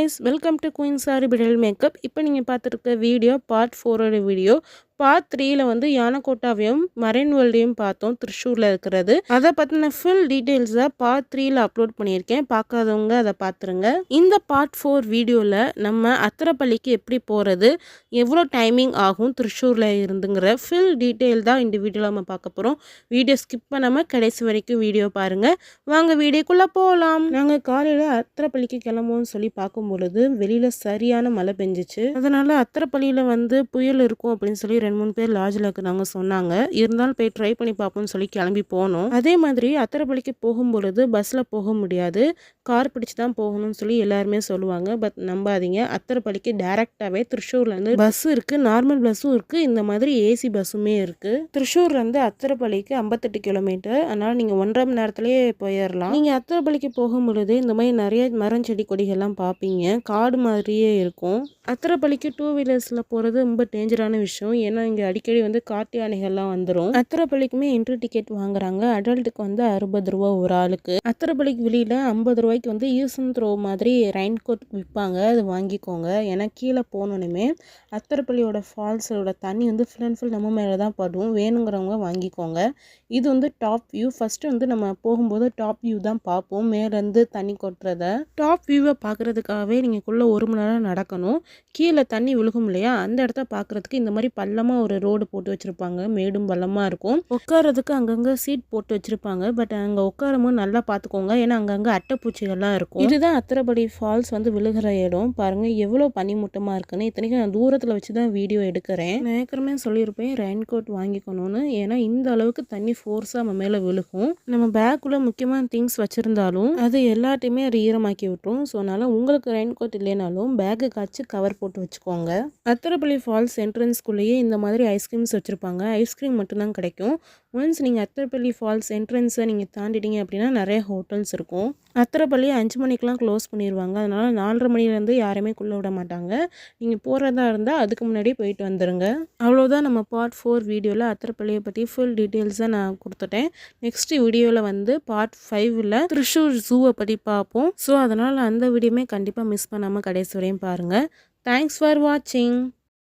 guys, welcome to Queen Saree Bridal Makeup. இப்போ நீங்க பார்த்துருக்க வீடியோ பார்ட் 4 வீடியோ. பார்ட் 3ல வந்து யானகோட்டாவையும் மரைன் வேர்ல்டையும் பார்த்தோம், திருச்சூர்ல இருக்கிறது. அதை பத்தின ஃபுல் டீடைல்ஸை பார்ட் 3ல அப்லோட் பண்ணியிருக்கேன். பார்க்காதவங்க அதை பார்த்துருங்க. இந்த பார்ட் 4 வீடியோவில் நம்ம அத்திரப்பள்ளிக்கு எப்படி போகிறது, எவ்வளோ டைமிங் ஆகும் திருச்சூரில் இருந்துங்கிற ஃபுல் டீட்டெயில் தான் இந்த வீடியோவில் நம்ம பார்க்க போகிறோம். வீடியோ ஸ்கிப் பண்ணாமல் கடைசி வரைக்கும் வீடியோ பாருங்கள். வாங்க வீடியோக்குள்ளே போகலாம். நாங்கள் காலையில் அத்திரப்பள்ளிக்கு கிளம்புவோம்னு சொல்லி பார்க்கும் பொழுது வெளியில் சரியான மழை பெஞ்சிச்சு. அதனால் அத்திரப்பள்ளியில் வந்து புயல் இருக்கும் அப்படின்னு சொல்லி 2-3 பேர் லாட்ஜில் இருக்கிறாங்க சொன்னாங்க. இருந்தாலும் போய் ட்ரை பண்ணி பார்ப்போம்னு சொல்லி கிளம்பி போனோம். அதே மாதிரி அத்திரப்பள்ளிக்கு போகும்பொழுது பஸ்ஸில் போக முடியாது, கார் பிடிச்சி தான் போகணும்னு சொல்லி எல்லாருமே சொல்லுவாங்க. பட் நம்பாதீங்க, அத்திரப்பள்ளிக்கு டேரெக்டாகவே திருச்சூர்லேருந்து பஸ் இருக்குது, நார்மல் பஸ்ஸும் இருக்குது, இந்த மாதிரி ஏசி பஸ்ஸுமே இருக்குது. திருச்சூர்லேருந்து அத்திரப்பள்ளிக்கு 58 கிலோமீட்டர். அதனால் நீங்கள் 1.5 மணி நேரத்துலேயே போயிடலாம். நீங்கள் அத்திரப்பள்ளிக்கு போகும்பொழுது இந்த மாதிரி நிறைய மரம் செடி கொடிகள்லாம் பார்ப்பீங்க, காடு மாதிரியே இருக்கும். அத்திரப்பள்ளிக்கு 2 வீலர்ஸில் போகிறது ரொம்ப டேஞ்சரான விஷயம். ஏன்னா இங்கே அடிக்கடி வந்து காட்டு யானைகள்லாம் வந்துடும். அத்திரப்பள்ளிக்குமே என்ட்ரி டிக்கெட் வாங்குறாங்க. அடல்ட்டுக்கு வந்து 60 ரூபா ஒரு ஆளுக்கு. அத்திரப்பள்ளிக்கு வெளியில் 50 ரூபாய்க்கு வந்து யூசன் த்ரோ மாதிரி ரெயின் கோட் விற்பாங்க, அது வாங்கிக்கோங்க. ஏன்னா கீழே போனோன்னுமே அத்திரப்பள்ளியோட ஃபால்ஸோட தண்ணி வந்து ஃபுல் அண்ட் ஃபுல் நம்ம மேலே தான் படும். வேணுங்கிறவங்க வாங்கிக்கோங்க. இது வந்து டாப் வியூ. ஃபஸ்ட்டு வந்து நம்ம போகும்போது டாப் வியூ தான் பார்ப்போம், மேலேருந்து தண்ணி கொட்டுறத. டாப் வியூவை பார்க்குறதுக்காகவே நீங்கள்குள்ளே 1 மணி நேரம் நடக்கணும். கீழே தண்ணி விழுகும் இல்லையா, அந்த இடத்த பார்க்குறதுக்கு இந்த மாதிரி பள்ளமாக ஒரு ரோடு போட்டு வச்சுருப்பாங்க, மேடும் பள்ளமாக இருக்கும். உட்காரதுக்கு அங்கங்கே சீட் போட்டு வச்சுருப்பாங்க. பட் அங்கே உட்காரமும் நல்லா பார்த்துக்கோங்க, ஏன்னா அங்கங்கே அட்டைப்பூச்சிகள்லாம் இருக்கும். இதுதான் அத்திரப்பள்ளி ஃபால்ஸ் வந்து விழுகிற இடம். பாருங்கள் எவ்வளோ பனிமூட்டமாக இருக்குன்னு. இத்தனைக்கும் நான் தூரத்தில் வச்சு தான் வீடியோ எடுக்கிறேன். நான் ஏற்கனவே சொல்லியிருப்பேன் ரெயின் கோட் வாங்கிக்கணும்னு. ஏன்னா இந்த அளவுக்கு தண்ணி ஃபோர்ஸாக நம்ம மேலே விழுகும். நம்ம பேக்குள்ளே முக்கியமான திங்ஸ் வச்சுருந்தாலும் அது எல்லாத்தையுமே அது ஈரமாக்கி விட்டுரும். ஸோ அதனால் உங்களுக்கு ரெயின் கோட் இல்லைனாலும் பேக்கு காய்ச்சி கவர் போட்டு வச்சுக்கோங்க. அத்திரப்பள்ளி ஃபால்ஸ் என்ட்ரன்ஸ்குள்ளேயே இந்த மாதிரி ஐஸ்கிரீம்ஸ் வச்சுருப்பாங்க. ஐஸ்கிரீம் மட்டும்தான் கிடைக்கும். ஒன்ஸ் நீங்கள் அத்திரப்பள்ளி ஃபால்ஸ் என்ட்ரன்ஸை நீங்கள் தாண்டிட்டீங்க அப்படின்னா நிறைய ஹோட்டல்ஸ் இருக்கும். அத்திரப்பள்ளி 5 மணிக்கெலாம் க்ளோஸ் பண்ணிடுவாங்க. அதனால் 4:30 மணிலேருந்து யாருமே குள்ளே விட மாட்டாங்க. நீங்கள் போகிறதா இருந்தால் அதுக்கு முன்னாடியே போயிட்டு வந்துடுங்க. அவ்வளோதான் நம்ம பார்ட் 4 வீடியோவில் அத்திரப்பள்ளியை பற்றி ஃபுல் டீட்டெயில்ஸை நான் கொடுத்துட்டேன். நெக்ஸ்ட் வீடியோவில் வந்து பார்ட் 5ல் திருச்சூர் ஜூவை பற்றி பார்ப்போம். ஸோ அதனால் அந்த வீடியோமே கண்டிப்பாக மிஸ் பண்ணாமல் கடைசி வரையும் பாருங்கள். தேங்க்ஸ் ஃபார் வாட்சிங்.